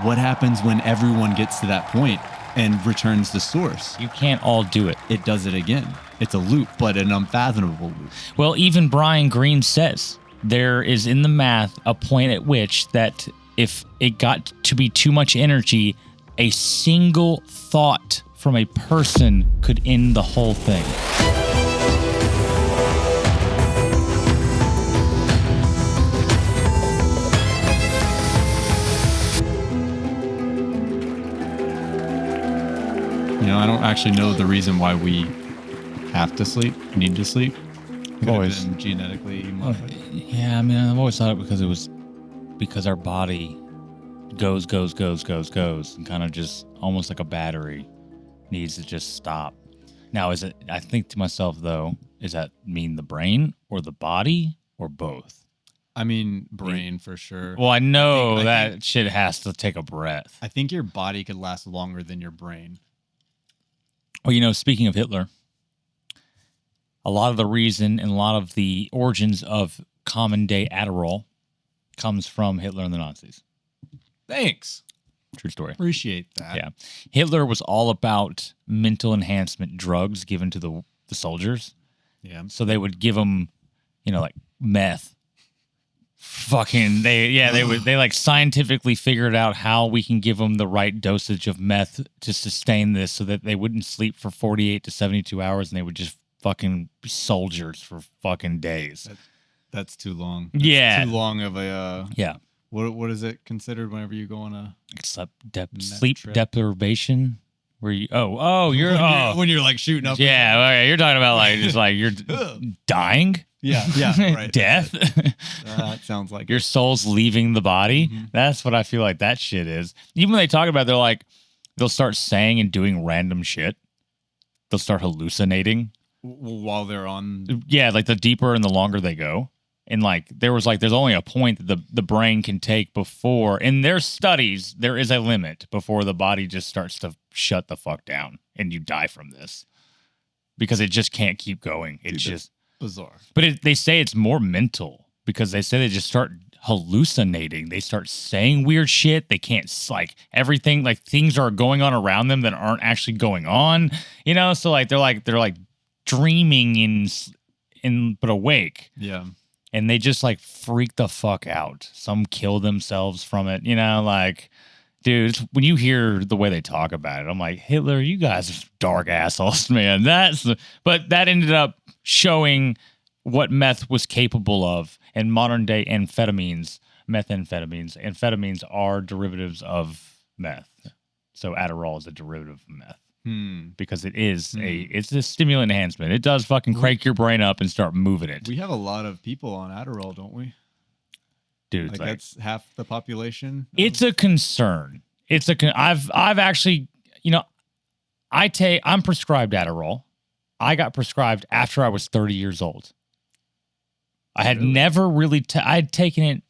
What happens when everyone gets to that point and returns the source? You can't all do it. It does it again. It's a loop, but an unfathomable loop. Well, even Brian Greene says there is in the math a point at which that if it got to be too much energy, a single thought from a person could end the whole thing. You know, I don't actually know the reason why we have to sleep, need to sleep. Could always have been genetically modified. Yeah, I mean, I've always thought it was because our body goes, and kind of just almost like a battery needs to just stop. Now, is it? I think to myself though, does that mean the brain or the body or both? I mean, brain for sure. Well, I know I think shit has to take a breath. I think your body could last longer than your brain. Well, you know, speaking of Hitler, a lot of the reason and a lot of the origins of common day Adderall comes from Hitler and the Nazis. Thanks. True story. Appreciate that. Yeah. Hitler was all about mental enhancement drugs given to the soldiers. Yeah. So they would give them, you know, like meth. They like scientifically figured out how we can give them the right dosage of meth to sustain this so that they wouldn't sleep for 48 to 72 hours and they would just fucking be soldiers for fucking days. That's too long. That's too long of a yeah. What is it considered whenever you go on a sleep trip? Deprivation? Where you when you're like shooting up. Yeah, okay, you're talking about like just like you're dying. Yeah, right. Death. That sounds like your soul's leaving the body. Mm-hmm. That's what I feel like that shit is. Even when they talk about it, they'll start saying and doing random shit. They'll start hallucinating. While they're on. Yeah, like the deeper and the longer they go. And there's only a point that the brain can take before, in their studies, there is a limit before the body just starts to shut the fuck down and you die from this. Because it just can't keep going. It's just bizarre. But they say it's more mental because they say they just start hallucinating. They start saying weird shit. They can't, everything, things are going on around them that aren't actually going on, you know? So they're dreaming but awake. Yeah. And they just freak the fuck out. Some kill themselves from it, you know, dude, when you hear the way they talk about it, I'm like, Hitler, you guys are dark assholes, man. But that ended up showing what meth was capable of. And modern day methamphetamines are derivatives of meth. So Adderall is a derivative of meth. Because it is it's a stimulant enhancement. It does fucking crank your brain up and start moving it. We have a lot of people on Adderall, don't we? Dude, that's half the population. It's a concern. I've actually, you know, I'm prescribed Adderall. I got prescribed after I was 30 years old. I had never really I'd taken it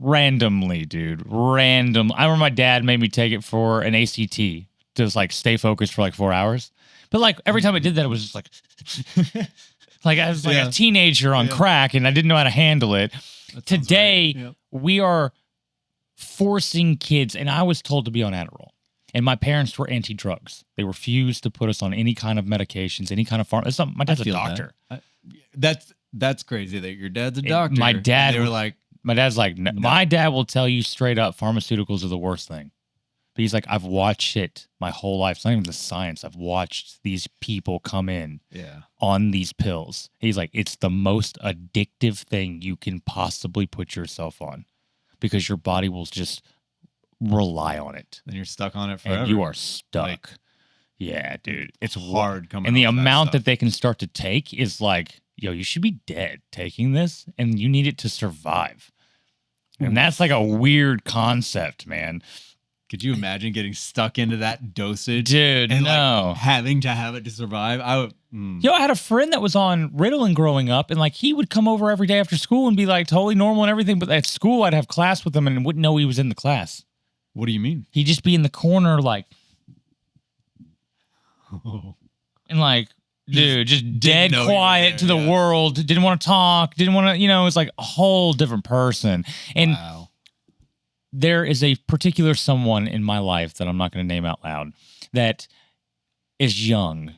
randomly, dude. Random. I remember my dad made me take it for an ACT. Just stay focused for 4 hours. But every time I did that, it was just I was a teenager on crack and I didn't know how to handle it. Today, right. We are forcing kids, and I was told to be on Adderall. And my parents were anti-drugs. They refused to put us on any kind of medications, any kind of my dad's a doctor. That's crazy that your dad's a doctor. My dad, they were my dad's no. My dad will tell you straight up, pharmaceuticals are the worst thing. But he's I've watched it my whole life. It's not even the science. I've watched these people come in on these pills. He's it's the most addictive thing you can possibly put yourself on because your body will just rely on it. And you're stuck on it forever. And you are stuck. Yeah, dude. It's hard coming and the amount that they can start to take is yo, you should be dead taking this, and you need it to survive. And that's a weird concept, man. Could you imagine getting stuck into that dosage? Dude, and no. Having to have it to survive? Yo, I had a friend that was on Ritalin growing up, and he would come over every day after school and be totally normal and everything, but at school I'd have class with him and wouldn't know he was in the class. What do you mean? He'd just be in the corner and dude, just dead quiet to the world, didn't want to talk, didn't want to, it's a whole different person. And wow. there is a particular someone in my life that I'm not going to name out loud that is young,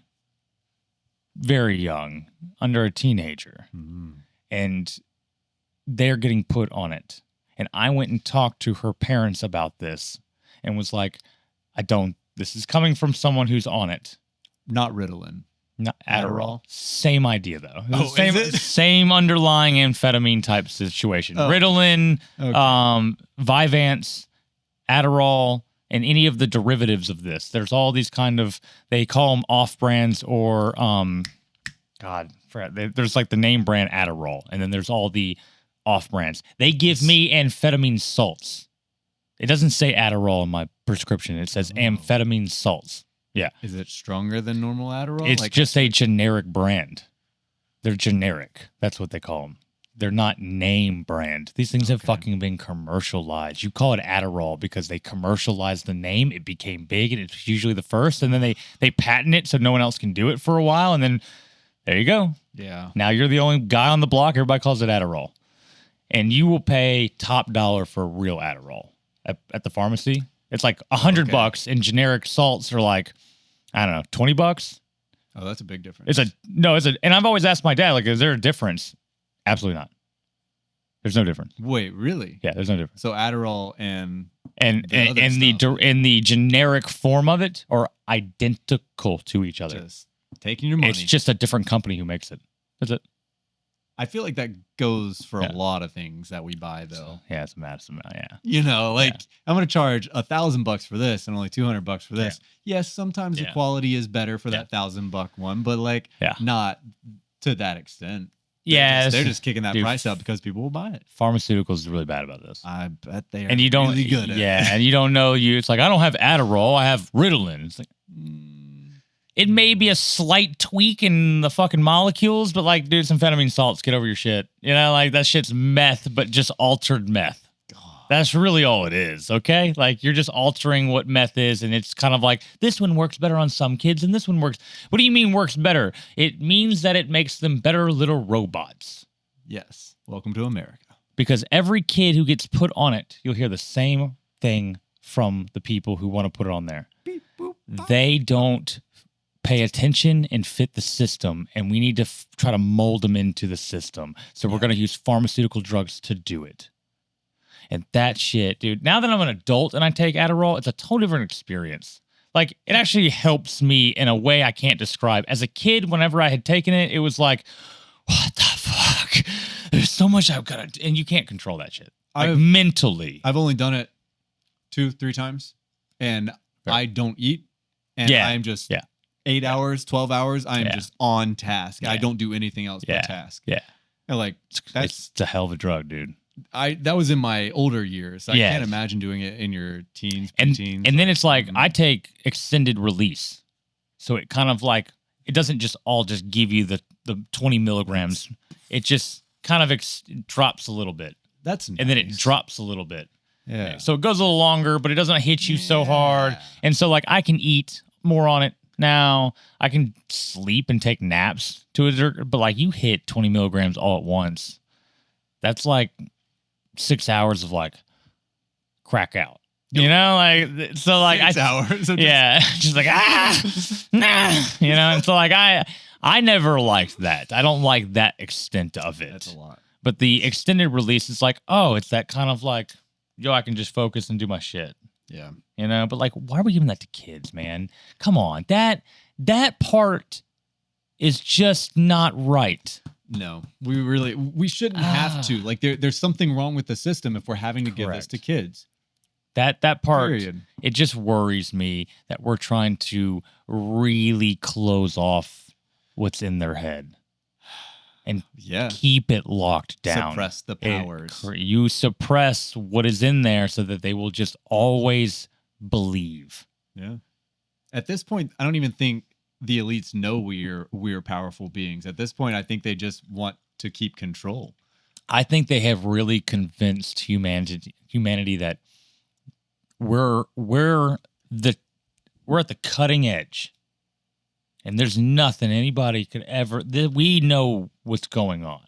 very young, under a teenager, and they're getting put on it. And I went and talked to her parents about this and was like, this is coming from someone who's on it. Not Ritalin. Not Adderall. Adderall? Same idea, though. Oh, same, is it? same underlying amphetamine type situation. Oh. Ritalin, Okay. Vyvanse, Adderall, and any of the derivatives of this. There's all these kind of, they call them off-brands or, there's like the name brand Adderall, and then there's all the off-brands. They give me amphetamine salts. It doesn't say Adderall in my prescription. It says amphetamine salts. Yeah. Is it stronger than normal Adderall? It's just a generic brand. They're generic. That's what they call them. They're not name brand. These things have fucking been commercialized. You call it Adderall because they commercialized the name. It became big, and it's usually the first. And then they patent it so no one else can do it for a while. And then there you go. Yeah. Now you're the only guy on the block. Everybody calls it Adderall. And you will pay top dollar for real Adderall at the pharmacy. It's like $100, and generic salts are like, I don't know, $20. Oh, that's a big difference. And I've always asked my dad, like, is there a difference? Absolutely not. There's no difference. Wait, really? Yeah, there's no difference. So Adderall and the generic form of it are identical to each other. Just taking your money. It's just a different company who makes it. That's it. I feel like that goes for a lot of things that we buy, though. Yeah, it's a massive amount. Yeah. You know, like I'm going to charge $1,000 for this and only $200 for this. Yeah. Yes, sometimes the quality is better for that $1,000 one, but like not to that extent. Yeah, they're just kicking that price up because people will buy it. Pharmaceuticals is really bad about this. I bet they are. And you don't really good at it. and you don't know it's like I don't have Adderall, I have Ritalin. It's like it may be a slight tweak in the fucking molecules, but like, dude, some amphetamine salts, get over your shit. You know, like that shit's meth, but just altered meth. That's really all it is, okay? Like, you're just altering what meth is, and it's kind of like, this one works better on some kids, and this one works. What do you mean works better? It means that it makes them better little robots. Yes. Welcome to America. Because every kid who gets put on it, you'll hear the same thing from the people who want to put it on there. Beep, boop, bop. They don't pay attention and fit the system, and we need to try to mold them into the system. So we're going to use pharmaceutical drugs to do it. And that shit, dude, now that I'm an adult and I take Adderall, it's a totally different experience. Like, it actually helps me in a way I can't describe. As a kid, whenever I had taken it, it was like, what the fuck? There's so much I've got to... And you can't control that shit. Like, mentally. I've only done it 2-3 times, and I don't eat. And I'm just 8 hours, 12 hours. I'm just on task. I don't do anything else but task. Yeah. And like, it's a hell of a drug, dude. That was in my older years. I can't imagine doing it in your teens, preteens. And then it's like I take extended release. So it kind of like, it doesn't just give you the 20 milligrams. It just kind of drops a little bit. That's nice. And then it drops a little bit. Yeah. So it goes a little longer, but it doesn't hit you so hard. And so like I can eat more on it now. I can sleep and take naps to it. But like you hit 20 milligrams all at once. That's like 6 hours of like crack out, you know, like, so like 6 hours. Just like, nah, you know? And so like, I never liked that. I don't like that extent of it. That's a lot. But the extended release is like, oh, it's that kind of like, I can just focus and do my shit. Yeah. You know, but like, why are we giving that to kids, man? Come on. That part is just not right. No, we shouldn't have to. Like, there's something wrong with the system if we're having to give this to kids. That part, Period. It just worries me that we're trying to really close off what's in their head and keep it locked down. Suppress the powers. You suppress what is in there so that they will just always believe. Yeah. At this point, I don't even think the elites know we're powerful beings. At this point, I think they just want to keep control. I think they have really convinced humanity that we're at the cutting edge, and there's nothing anybody could ever. We know what's going on.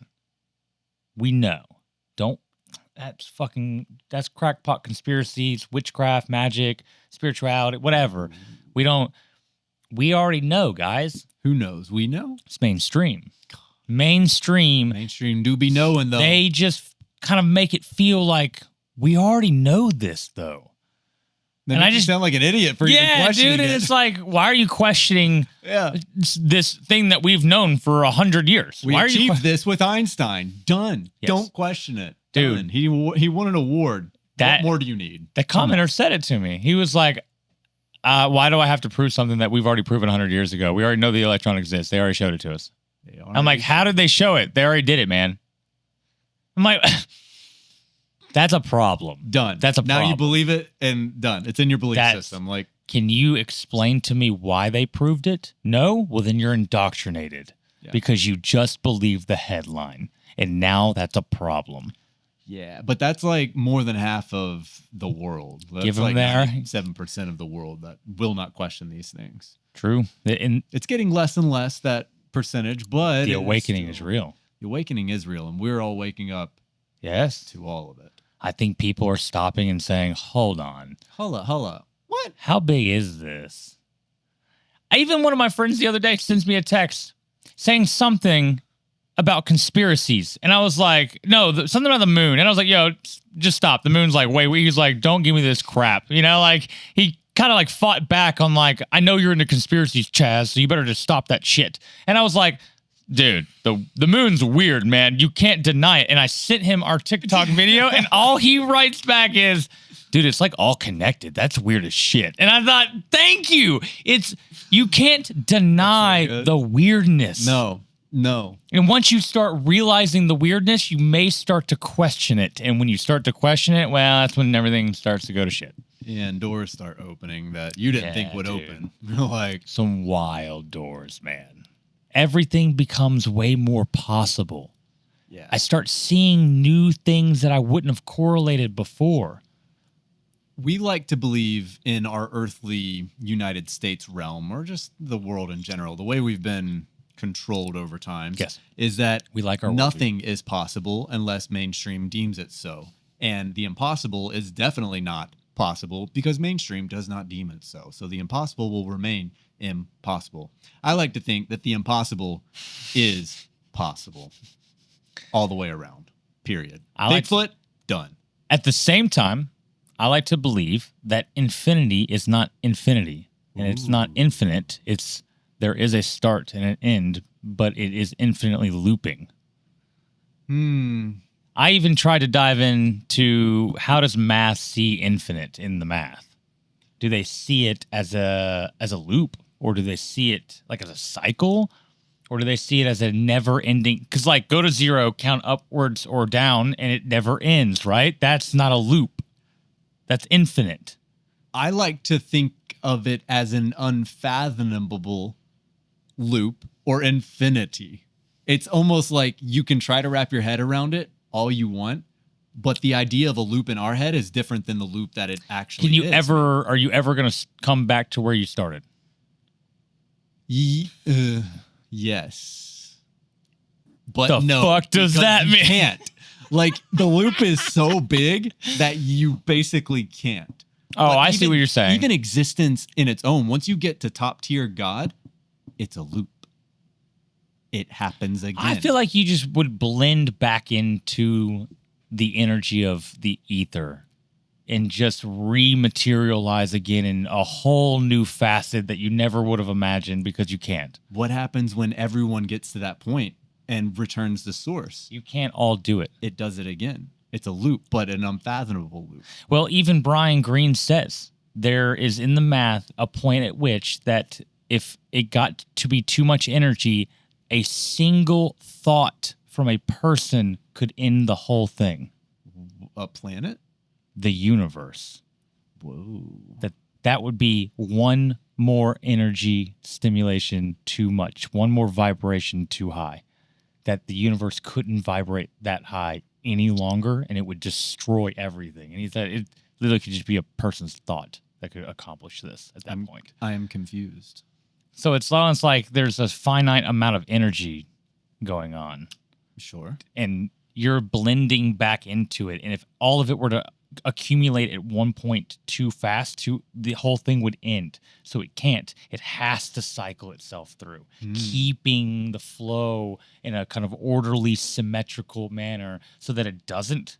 We know. that's crackpot conspiracies, witchcraft, magic, spirituality, whatever. We already know, guys. Who knows? We know. It's mainstream. Mainstream do be knowing, though. They just kind of make it feel like we already know this, though. And I just sound like an idiot for even questioning dude, it. It's like, why are you questioning this thing that we've known for 100 years? We achieved this with Einstein. Done. Yes. Don't question it. Dude. Done. He won an award. What more do you need? The commenter said it to me. He was like, why do I have to prove something that we've already proven 100 years ago? We already know the electron exists. They already showed it to us. I'm like, how did they show it? They already did it, man. I'm like, that's a problem. Done. That's a problem. Now you believe it and done. It's in your belief system. Like, can you explain to me why they proved it? No? Well, then you're indoctrinated because you just believe the headline. And now that's a problem. Yeah, but that's like more than half of the world. That's Give them like there. 7% of the world that will not question these things. True. It's getting less and less, that percentage, but the awakening is real. The awakening is real, and we're all waking up to all of it. I think people are stopping and saying, hold on. Holla. What? How big is this? Even one of my friends the other day sends me a text saying something about conspiracies. And I was like, no, something about the moon. And I was like, yo, just stop. The moon's like, wait. He's like, don't give me this crap. You know, like he kind of like fought back on like, I know you're into conspiracies, Chaz, so you better just stop that shit. And I was like, dude, the moon's weird, man. You can't deny it. And I sent him our TikTok video, and all he writes back is, dude, it's like all connected. That's weird as shit. And I thought, thank you. You can't deny the weirdness. No. And once you start realizing the weirdness, you may start to question it. And when you start to question it, well, that's when everything starts to go to shit. Yeah, and doors start opening that you didn't think would open. Like some wild doors, man. Everything becomes way more possible. Yeah. I start seeing new things that I wouldn't have correlated before. We like to believe in our earthly United States realm, or just the world in general, the way we've been controlled over time, is that we like our nothing is possible unless mainstream deems it so. And the impossible is definitely not possible because mainstream does not deem it so. So the impossible will remain impossible. I like to think that the impossible is possible all the way around, period. Bigfoot, done. At the same time, I like to believe that infinity is not infinity, and it's not infinite. There is a start and an end, but it is infinitely looping. I even tried to dive into how does math see infinite in the math? Do they see it as a loop, or do they see it like as a cycle, or do they see it as a never-ending? Because like go to zero, count upwards or down, and it never ends, right? That's not a loop. That's infinite. I like to think of it as an unfathomable loop or infinity. It's almost like you can try to wrap your head around it all you want, but the idea of a loop in our head is different than the loop that it actually is. Are you ever going to come back to where you started? Yes. But the fuck does that mean? You can't. Like, the loop is so big that you basically can't. Oh, I see what you're saying. Even existence in its own, once you get to top tier God, it's a loop. It happens again. I feel like you just would blend back into the energy of the ether and just rematerialize again in a whole new facet that you never would have imagined because you can't. What happens when everyone gets to that point and returns the source? You can't all do it. It does it again. It's a loop, but an unfathomable loop. Well, even Brian Greene says there is in the math a point at which that if it got to be too much energy, a single thought from a person could end the whole thing. A planet? The universe. Whoa. That would be one more energy stimulation too much, one more vibration too high, that the universe couldn't vibrate that high any longer, and it would destroy everything. And he said it literally could just be a person's thought that could accomplish this at that point. I am confused. So it's like there's a finite amount of energy going on. Sure. And you're blending back into it. And if all of it were to accumulate at one point too fast, the whole thing would end. So it can't. It has to cycle itself through, keeping the flow in a kind of orderly, symmetrical manner so that it doesn't.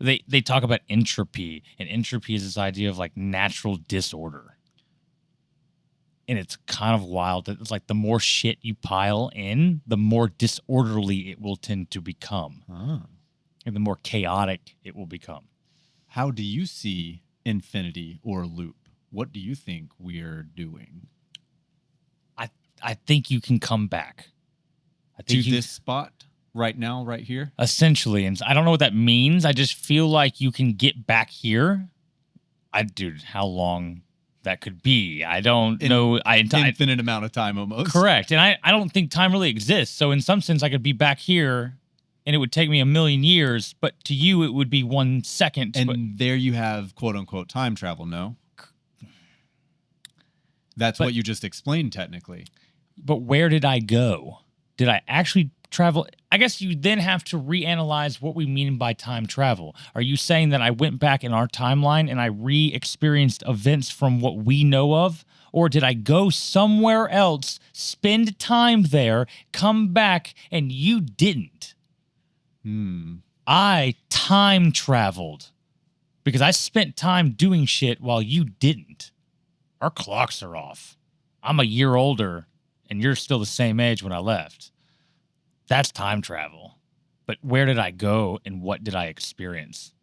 They talk about entropy, and entropy is this idea of like natural disorder. And it's kind of wild. It's like the more shit you pile in, the more disorderly it will tend to become. And the more chaotic it will become. How do you see infinity or loop? What do you think we're doing? I think you can come back. This spot right now, right here? Essentially. And I don't know what that means. I just feel like you can get back here. Dude, how long that could be? I don't know. Infinite amount of time almost. Correct. And I don't think time really exists. So in some sense, I could be back here and it would take me 1,000,000 years, but to you, it would be 1 second. And there you have quote unquote time travel, no? That's what you just explained technically. But where did I go? Did I actually travel? I guess you then have to reanalyze what we mean by time travel. Are you saying that I went back in our timeline and I re-experienced events from what we know of? Or did I go somewhere else, spend time there, come back, and you didn't? I time traveled because I spent time doing shit while you didn't. Our clocks are off. I'm a year older, and you're still the same age when I left. That's time travel. But where did I go, and what did I experience?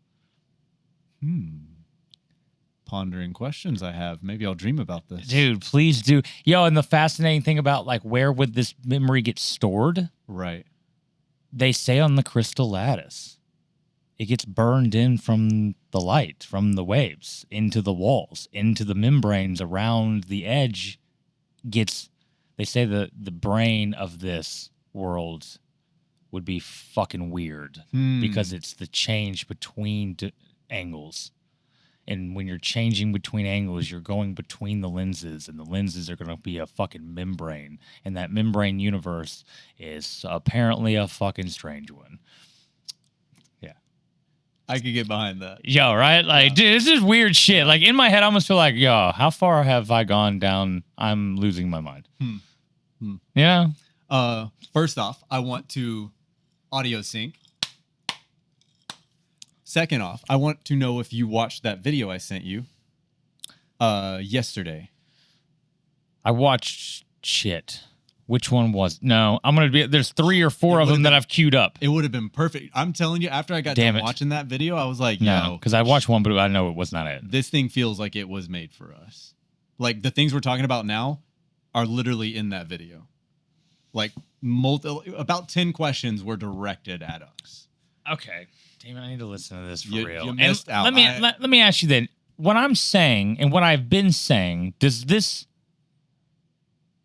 Pondering questions I have. Maybe I'll dream about this. Dude, please do. Yo, and the fascinating thing about, like, where would this memory get stored? Right. They say on the crystal lattice. It gets burned in from the light, from the waves, into the walls, into the membranes around the edge. They say the brain of this world would be fucking weird because it's the change between angles. And when you're changing between angles, you're going between the lenses, and the lenses are going to be a fucking membrane. And that membrane universe is apparently a fucking strange one. Yeah. I could get behind that. Yo, right? Like, dude, this is weird shit. Like, in my head, I almost feel like, yo, how far have I gone down? I'm losing my mind. Yeah. First off, I want to audio sync. Second off, I want to know if you watched that video I sent you yesterday. I watched shit. Which one was? No, I'm going to be... There's 3 or 4 of them that I've queued up. It would have been perfect. I'm telling you, after I got done watching that video, I was like, no, because I watched one, but I know it was not it. This thing feels like it was made for us. Like, the things we're talking about now are literally in that video. Like, about 10 questions were directed at us. Okay. Damn it, I need to listen to this for real. You missed out. Let me ask you then. What I'm saying and what I've been saying, does this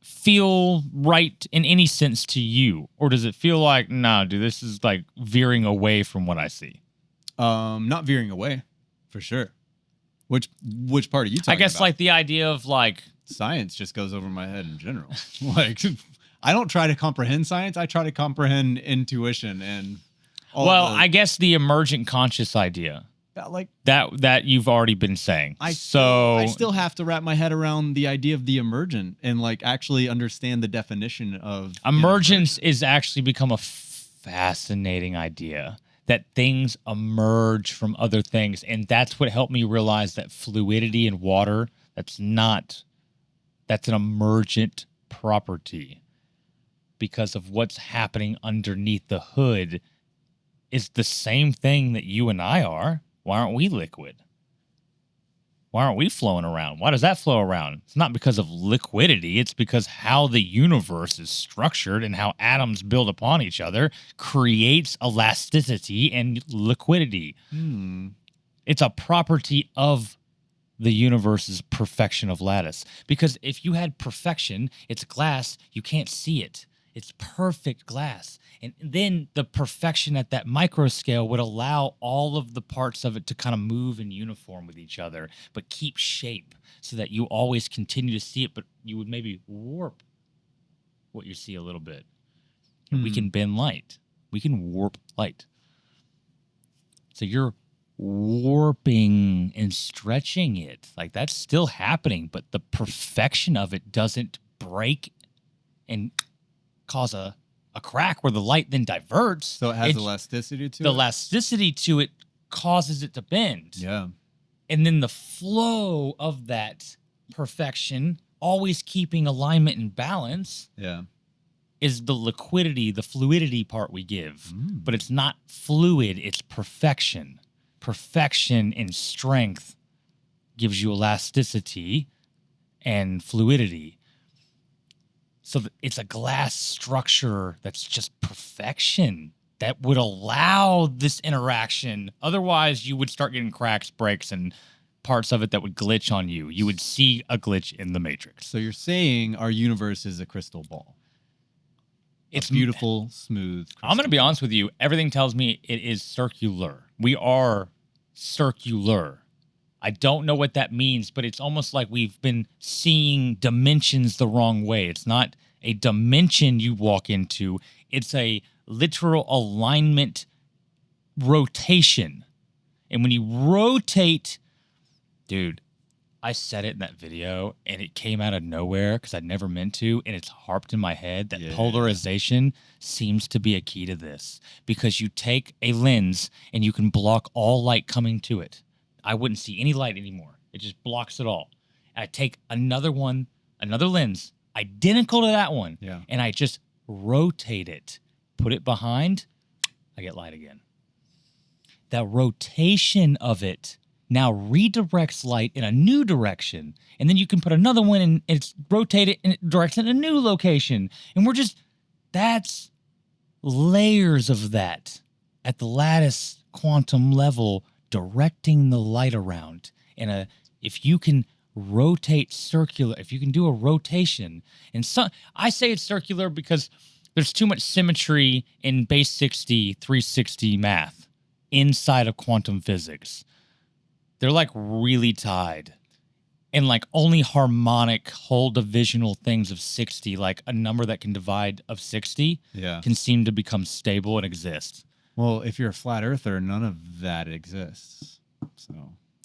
feel right in any sense to you? Or does it feel like, nah, dude, this is like veering away from what I see? Not veering away, for sure. Which part are you talking about? I guess like the idea of like... Science just goes over my head in general. Like, I don't try to comprehend science. I try to comprehend intuition and... I guess the emergent conscious idea, like that you've already been saying. I still have to wrap my head around the idea of the emergent and like actually understand the definition of emergence. Is actually become a fascinating idea, that things emerge from other things, and that's what helped me realize that fluidity in water, that's an emergent property because of what's happening underneath the hood. Is the same thing that you and I are. Why aren't we liquid? Why aren't we flowing around? Why does that flow around? It's not because of liquidity. It's because how the universe is structured and how atoms build upon each other creates elasticity and liquidity. It's a property of the universe's perfection of lattice. Because if you had perfection, it's glass, you can't see it. It's perfect glass. And then the perfection at that micro scale would allow all of the parts of it to kind of move in uniform with each other, but keep shape so that you always continue to see it, but you would maybe warp what you see a little bit. And we can bend light. We can warp light. So you're warping and stretching it. Like, that's still happening, but the perfection of it doesn't break and cause a crack where the light then diverts. So it has elasticity to it? The elasticity to it causes it to bend. Yeah. And then the flow of that perfection, always keeping alignment and balance, is the liquidity, the fluidity part we give. But it's not fluid, it's perfection. Perfection in strength gives you elasticity and fluidity. So it's a glass structure that's just perfection that would allow this interaction. Otherwise, you would start getting cracks, breaks, and parts of it that would glitch on you. You would see a glitch in the matrix. So you're saying our universe is a crystal ball. It's beautiful, smooth crystal. I'm going to be honest with you. Everything tells me it is circular. We are circular. I don't know what that means, but it's almost like we've been seeing dimensions the wrong way. It's not a dimension you walk into. It's a literal alignment rotation. And when you rotate, dude, I said it in that video and it came out of nowhere because I never meant to. And it's harped in my head that polarization seems to be a key to this, because you take a lens and you can block all light coming to it. I wouldn't see any light anymore. It just blocks it all. And I take another lens, identical to that one, and I just rotate it, put it behind, I get light again. That rotation of it now redirects light in a new direction. And then you can put another one and it's rotated and it directs in a new location. And that's layers of that at the lattice quantum level, directing the light around. And if you can rotate circular, if you can do a rotation, and I say it's circular because there's too much symmetry in base 60, 360 math inside of quantum physics. They're like really tied. And like only harmonic whole divisional things of 60, like a number that can divide of 60, can seem to become stable and exist. Well, if you're a flat earther, none of that exists. So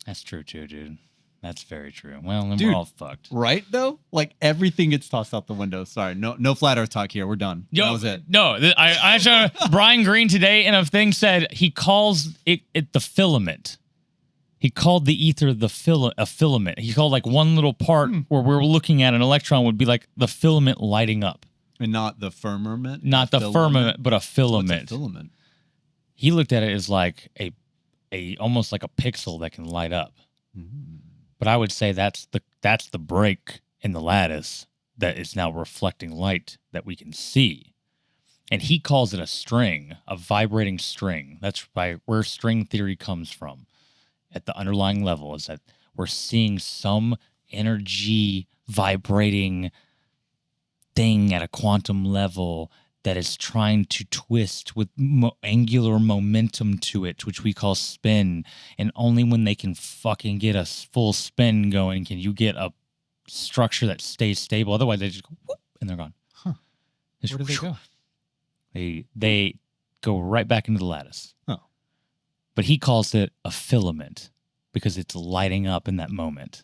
that's true too, dude. That's very true. Well, then we're all fucked. Right, though? Like, everything gets tossed out the window. Sorry, no flat earth talk here. We're done. That was it. No, I saw Brian Greene today in a thing said he calls it the filament. He called the ether a filament. He called like one little part where we're looking at an electron would be like the filament lighting up. And not the firmament? Not the firmament, but a filament. What's a filament? He looked at it as like a almost like a pixel that can light up. But I would say that's the break in the lattice that is now reflecting light that we can see. And he calls it a string, a vibrating string. That's where string theory comes from. At the underlying level is that we're seeing some energy vibrating thing at a quantum level that is trying to twist with angular momentum to it, which we call spin. And only when they can fucking get a full spin going can you get a structure that stays stable. Otherwise, they just go whoop, and they're gone. Huh. Where do they go? They go right back into the lattice. Oh. But he calls it a filament because it's lighting up in that moment.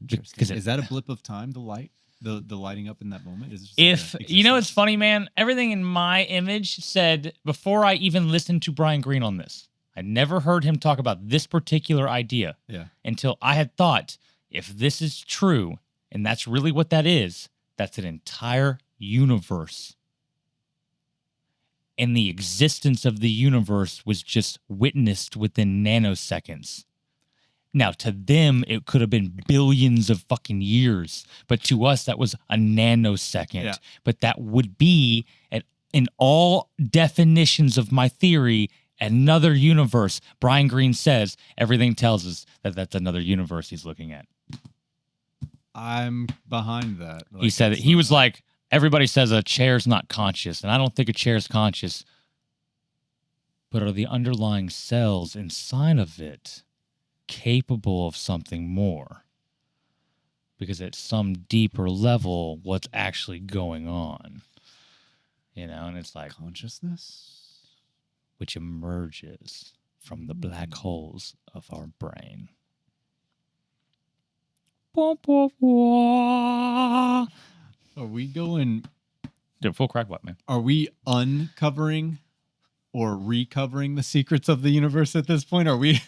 Interesting. Is that a blip of time, the light? The lighting up in that moment? Is it just it's funny, man. Everything in my image said before I even listened to Brian Greene on this. I never heard him talk about this particular idea until I had thought, if this is true, and that's really what that is, that's an entire universe. And the existence of the universe was just witnessed within nanoseconds. Now, to them, it could have been billions of fucking years. But to us, that was a nanosecond. Yeah. But that would be, in all definitions of my theory, another universe. Brian Greene says everything tells us that that's another universe he's looking at. I'm behind that. He said it. He was like, everybody says a chair's not conscious, and I don't think a chair's conscious. But are the underlying cells inside of it capable of something more? Because at some deeper level, what's actually going on? You know, and it's like consciousness. which emerges from the black holes of our brain. Are we going... Dude, full crack what, man? Are we uncovering or recovering the secrets of the universe at this point? Are we...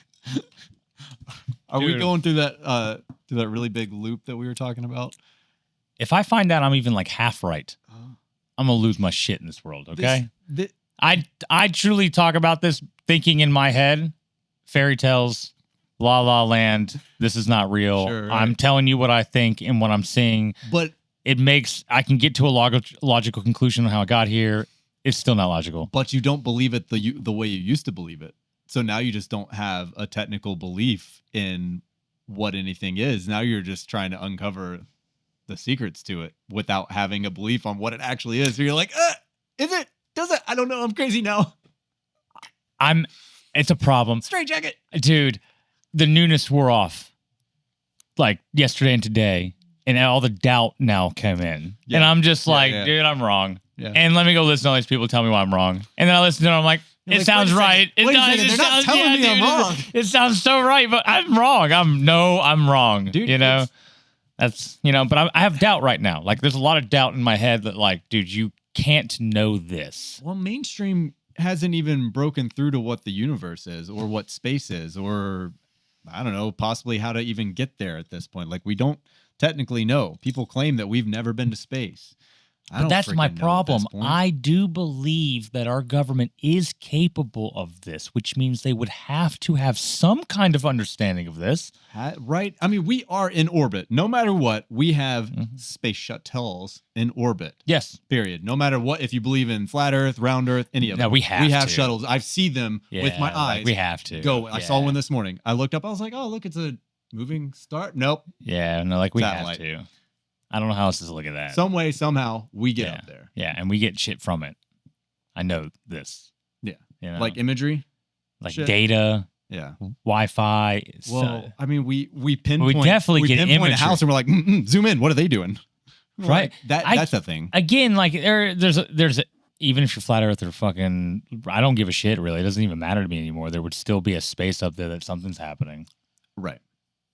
Are we going through that really big loop that we were talking about? If I find out I'm even like half right, I'm going to lose my shit in this world, okay? I truly talk about this thinking in my head, fairy tales, La La Land, this is not real. Sure, right. I'm telling you what I think and what I'm seeing. But I can get to a logical conclusion on how I got here. It's still not logical. But you don't believe it the way you used to believe it. So now you just don't have a technical belief in what anything is. Now you're just trying to uncover the secrets to it without having a belief on what it actually is. So you're like, is it? Does it? I don't know. I'm crazy now. It's a problem. Straight jacket. Dude, the newness wore off like yesterday and today, and all the doubt now came in. Yeah. And I'm just dude, I'm wrong. Yeah. And let me go listen to all these people tell me why I'm wrong. And then I listen to them, I'm like, it sounds right. It does. They're not telling me I'm wrong. It sounds so right, but I'm wrong. I'm wrong. Dude, you know? That's, but I have doubt right now. Like, there's a lot of doubt in my head that, like, dude, you can't know this. Well, mainstream hasn't even broken through to what the universe is or what space is or, I don't know, possibly how to even get there at this point. Like, we don't technically know. People claim that we've never been to space. But that's my problem. I do believe that our government is capable of this, which means they would have to have some kind of understanding of this. Right? I mean, we are in orbit. No matter what, we have space shuttles in orbit. Yes. Period. No matter what, if you believe in flat Earth, round Earth, any of them. No, we have shuttles. I see them with my eyes. We have to. Go. I saw one this morning. I looked up. I was like, oh, look, it's a moving star. Nope. Yeah, no, like we have to. I don't know how else to look at that. Some way, somehow, we get up there. Yeah, and we get shit from it. I know this. Yeah. Like imagery? Like data. Yeah. Wi-Fi. Well, I mean, we pinpoint, we definitely get pinpoint a house and we're like, zoom in. What are they doing? Right. That's a thing. Again, like there's even if you're flat Earth or fucking, I don't give a shit really. It doesn't even matter to me anymore. There would still be a space up there that something's happening. Right.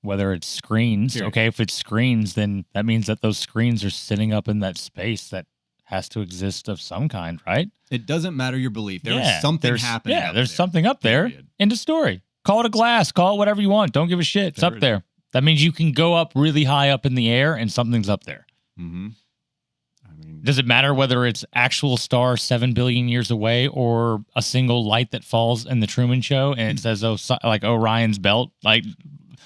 Whether it's screens, okay, if it's screens, then that means that those screens are sitting up in that space that has to exist of some kind, right? It doesn't matter your belief. There is something happening. Yeah, there's something up there. End of story. Call it a glass. Call it whatever you want. Don't give a shit. It's up there. That means you can go up really high up in the air and something's up there. Mm-hmm. Does it matter whether it's actual star 7 billion years away or a single light that falls in the Truman Show and it says, like Orion's belt, like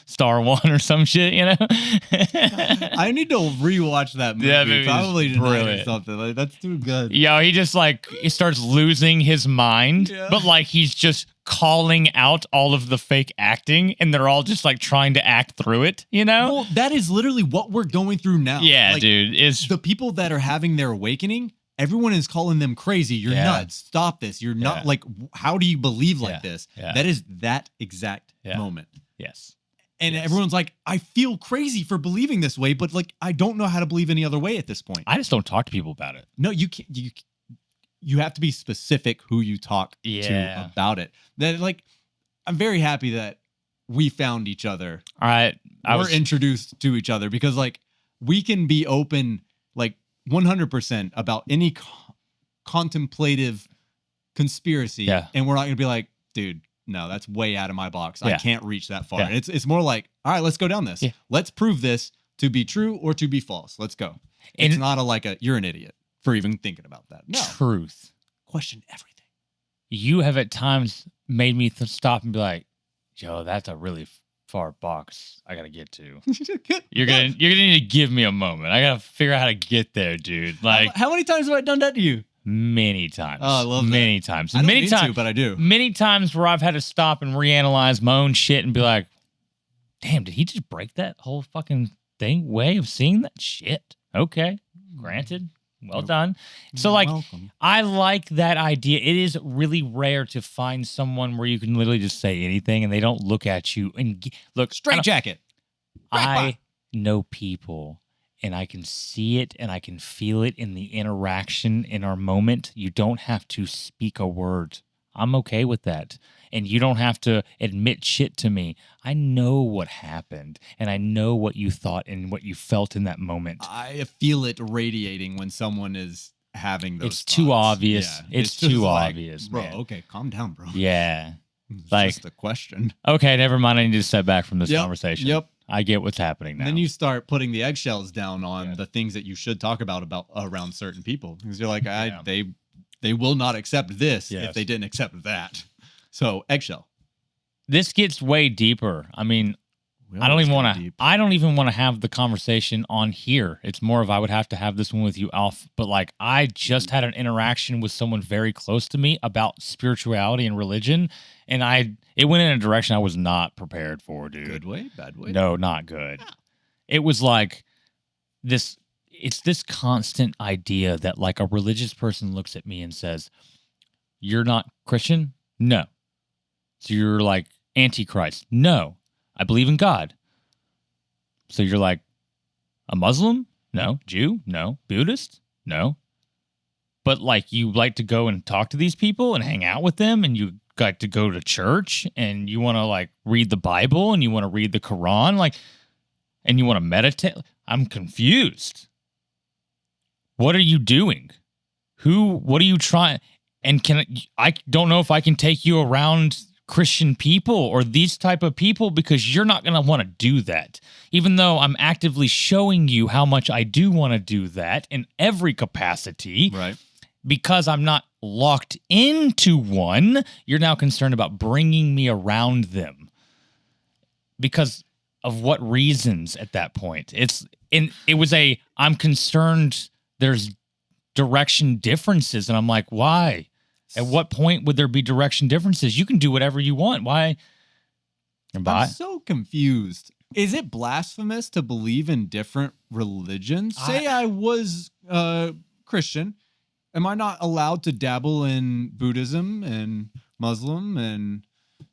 Star One or some shit, I need to rewatch that movie. Yeah, probably tonight or something. Like, that's too good. Yo, he just he starts losing his mind, but like he's just calling out all of the fake acting, and they're all just like trying to act through it. Well, that is literally what we're going through now. Yeah, like, dude. Is the people that are having their awakening. Everyone is calling them crazy. You're nuts. Stop this. You're not like. How do you believe like this? Yeah. That is that exact moment. Yes. And everyone's like, I feel crazy for believing this way, but like, I don't know how to believe any other way at this point. I just don't talk to people about it. No, you can't. You have to be specific who you talk to about it. That like, I'm very happy that we found each other. All right. We're introduced to each other because like we can be open like 100% about any contemplative conspiracy. Yeah. And we're not going to be like, dude, no, that's way out of my box. I can't reach that far. Yeah. It's more like, all right, let's go down this. Yeah. Let's prove this to be true or to be false. Let's go. And it's not you're an idiot for even thinking about that. No. Truth. Question everything. You have at times made me stop and be like, yo, that's a really far box I got to get to. You're gonna need to give me a moment. I got to figure out how to get there, dude. Like, how many times have I done that to you? Many times. Oh, I love that. Many times. I don't mean to, but I do. Many times where I've had to stop and reanalyze my own shit and be like, damn, did he just break that whole fucking way of seeing that shit? Okay. Granted. Well done. So like, welcome. I like that idea. It is really rare to find someone where you can literally just say anything and they don't look at you and look. Straight jacket. I know people. And I can see it and I can feel it in the interaction in our moment. You don't have to speak a word. I'm okay with that. And you don't have to admit shit to me. I know what happened, and I know what you thought and what you felt in that moment. I feel it radiating when someone is having those It's too thoughts. obvious. Yeah, it's too obvious, bro. man. Okay, calm down, bro. Yeah. It's Like, just a question. Okay, never mind. I need to step back from this conversation. Yep. I get what's happening now. And then you start putting the eggshells down on the things that you should talk about around certain people. Because you're like, they will not accept this if they didn't accept that. So eggshell. This gets way deeper. I mean, I don't even want to have the conversation on here. It's more of I would have to have this one with you, Alf. But like, I just had an interaction with someone very close to me about spirituality and religion, and it went in a direction I was not prepared for, dude. Good way, bad way? No, not good. Yeah. It was like this. It's this constant idea that like a religious person looks at me and says, "You're not Christian? No. So you're like Antichrist? No. I believe in God." So you're like a Muslim? No. Jew? No. Buddhist? No. But like you like to go and talk to these people and hang out with them, and you like to go to church, and you want to like read the Bible, and you want to read the Quran, like, and you want to meditate. I'm confused. What are you doing? What are you trying? And I don't know if I can take you around Christian people or these type of people, because you're not going to want to do that, even though I'm actively showing you how much I do want to do that in every capacity. Right. Because I'm not locked into one, you're now concerned about bringing me around them. Because of what reasons at that point? I'm concerned there's direction differences, and I'm like, why? At what point would there be direction differences? You can do whatever you want. Why? I'm so confused. Is it blasphemous to believe in different religions? Say I was Christian. Am I not allowed to dabble in Buddhism and Muslim and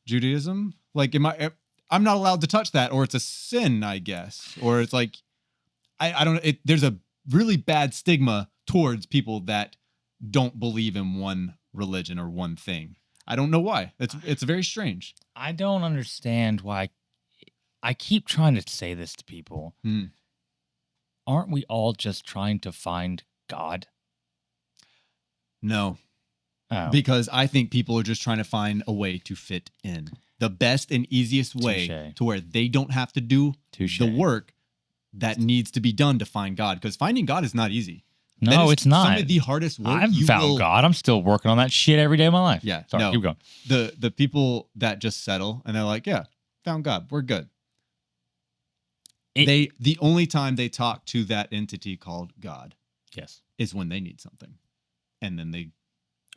Judaism? Like, I'm not allowed to touch that, or it's a sin, I guess. Or it's like, I don't know. There's a really bad stigma towards people that don't believe in one religion or one thing. I don't know why. It's very strange. I don't understand why. I keep trying to say this to people. Aren't we all just trying to find God? No. Oh. Because I think people are just trying to find a way to fit in. The best and easiest way to where they don't have to do the work that needs to be done to find God. Because finding God is not easy. No, it's not. Some of the hardest work. I've found God. I'm still working on that shit every day of my life. Yeah. Sorry, keep going. The people that just settle and they're like, yeah, found God. We're good. The only time they talk to that entity called God is when they need something. And then they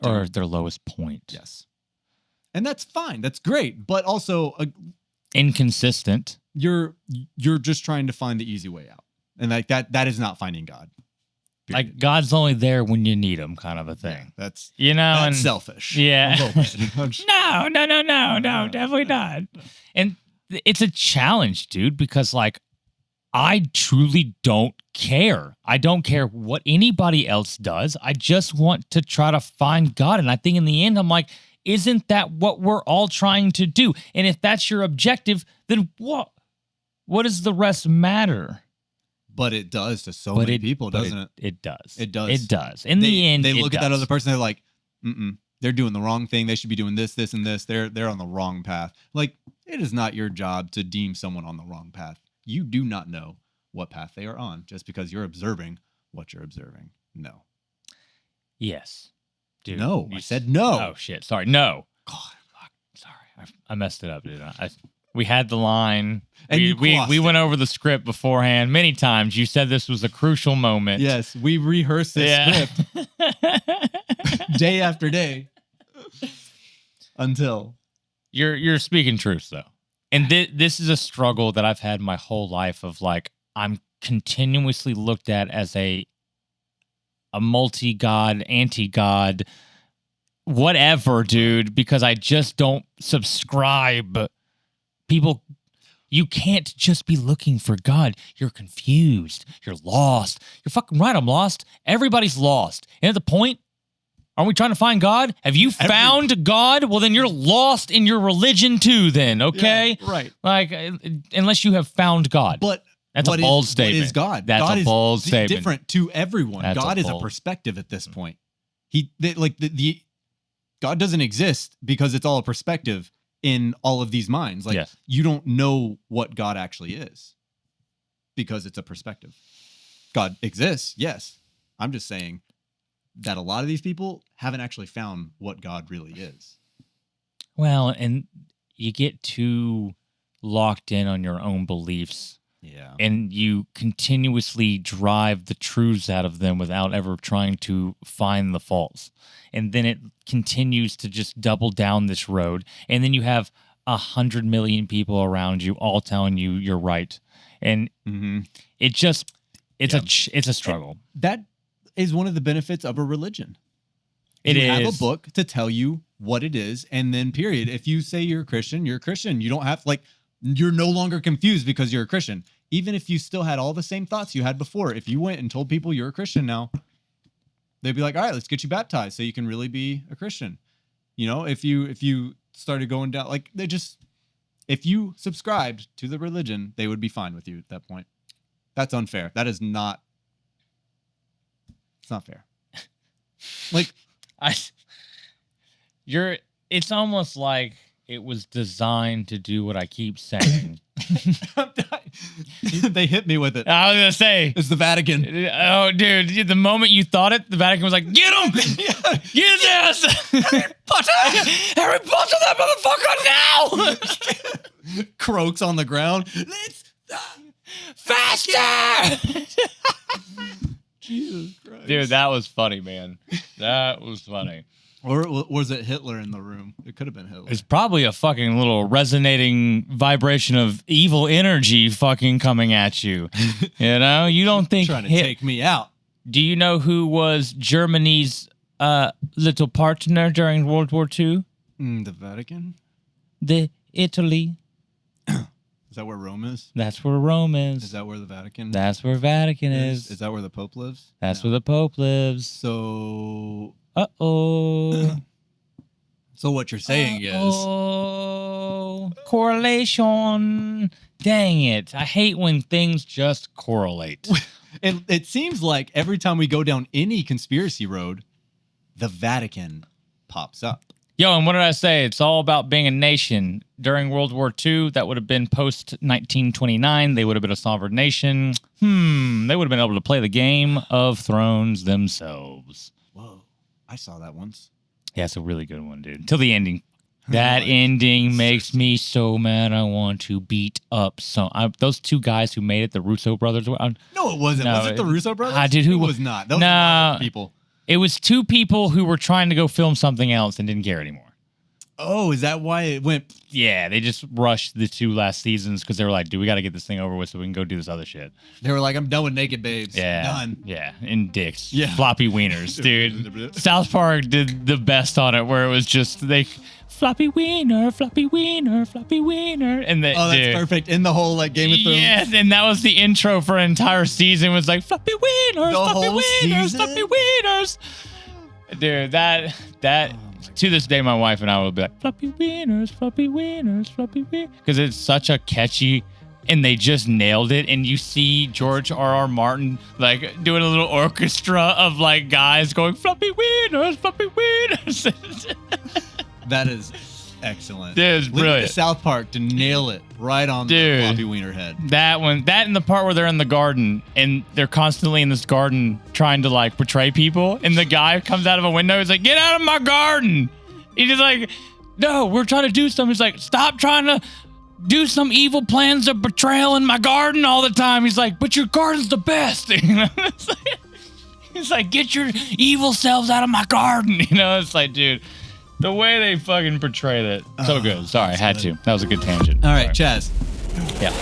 or their lowest point. Yes. And that's fine. That's great. But also inconsistent. You're just trying to find the easy way out. And like that is not finding God. Period. Like God's only there when you need him, kind of a thing. Yeah, that's that's selfish. Yeah. No, definitely not. And it's a challenge, dude, because like I truly don't care. I don't care what anybody else does. I just want to try to find God. And I think in the end, I'm like, isn't that what we're all trying to do? And if that's your objective, then what does the rest matter? But it does to so many people, doesn't it? It does. It does. It does. In the end, they look at that other person. They're like, they're doing the wrong thing. They should be doing this, this, and this. They're on the wrong path. Like, it is not your job to deem someone on the wrong path. You do not know what path they are on just because you're observing what you're observing. No. Yes. Dude, no. I said no. Oh, shit. Sorry. No. God, fuck. Sorry. I messed it up, dude. We had the line. And we went over the script beforehand many times. You said this was a crucial moment. Yes, we rehearsed this script day after day until you're speaking truth though. And this is a struggle that I've had my whole life of like I'm continuously looked at as a multi-god, anti-god, whatever, dude, because I just don't subscribe. People, you can't just be looking for God. You're confused. You're lost. You're fucking right. I'm lost. Everybody's lost. And at the point, Aren't we trying to find God? Have you found God? Well, then you're lost in your religion too then, okay? Yeah, right. Like, unless you have found God. But that's a bold statement. What is God? That's God a bold statement. Different to everyone. God is a perspective at this point. God doesn't exist because it's all a perspective in all of these minds. Like, you don't know what God actually is because it's a perspective. God exists, yes. I'm just saying that a lot of these people haven't actually found what God really is. Well, and you get too locked in on your own beliefs. Yeah. And you continuously drive the truths out of them without ever trying to find the faults. And then it continues to just double down this road. And then you have 100 million people around you all telling you you're right. And it's a struggle. And that is one of the benefits of a religion. You have a book to tell you what it is, and then period. If you say you're a Christian, you're a Christian. You don't have you're no longer confused because you're a Christian. Even if you still had all the same thoughts you had before, if you went and told people you're a Christian now, they'd be like, all right, let's get you baptized so you can really be a Christian. You know, if you started going down, if you subscribed to the religion, they would be fine with you at that point. That's unfair. That is not. It's not fair. It's almost like it was designed to do what I keep saying. They hit me with it. I was going to say. It's the Vatican. Oh, dude. The moment you thought it, the Vatican was like, get him! Get his ass! Harry Potter! Harry Potter, that motherfucker now! Croaks on the ground. Let's... Faster! Jesus Christ. Dude, that was funny, man. That was funny. Or was it Hitler in the room? It could have been Hitler. It's probably a fucking little resonating vibration of evil energy fucking coming at you. You know? You don't think... Trying to take me out. Do you know who was Germany's little partner during World War II? The Vatican? Italy. Is that where Rome is? That's where Rome is. Is that where the Vatican? That's where Vatican is. Is that where the Pope lives? That's where the Pope lives. So... Uh-oh. So what you're saying is... correlation. Dang it. I hate when things just correlate. It seems like every time we go down any conspiracy road, the Vatican pops up. Yo, and what did I say? It's all about being a nation. During World War II, that would have been post-1929. They would have been a sovereign nation. They would have been able to play the Game of Thrones themselves. Whoa. I saw that once. Yeah, it's a really good one, dude. Till the ending. That ending makes me so mad. I want to beat up those two guys who made it, the Russo brothers. No, it wasn't. Was it the Russo brothers? Dude, it was not. Those were people. It was two people who were trying to go film something else and didn't care anymore. Oh, is that why it went? Yeah, they just rushed the two last seasons because they were like, dude, we got to get this thing over with so we can go do this other shit. They were like, I'm done with naked babes. Yeah. Done. Yeah, and dicks. Yeah. Floppy wieners, dude. South Park did the best on it where it was just, floppy wiener, floppy wiener, floppy wiener. And that's perfect. In the whole Game of Thrones. Yes, and that was the intro for an entire season. Was like floppy wieners, floppy wieners, floppy wieners. Dude, that to this day, my wife and I will be like floppy wieners, floppy wieners, floppy wieners, because it's such a catchy. And they just nailed it. And you see George R.R. Martin doing a little orchestra of guys going floppy wieners, floppy wieners. That is excellent. Dude, it's brilliant. Leave South Park to nail it right on the floppy wiener head. That one, that and the part where they're in the garden and they're constantly in this garden trying to betray people. And the guy comes out of a window. He's like, get out of my garden. He's just like, no, we're trying to do something. He's like, stop trying to do some evil plans of betrayal in my garden all the time. He's like, but your garden's the best. He's like, get your evil selves out of my garden. It's like, dude. The way they fucking portray that. So good. Sorry, I had to. That was a good tangent. All right, Chaz. Yeah.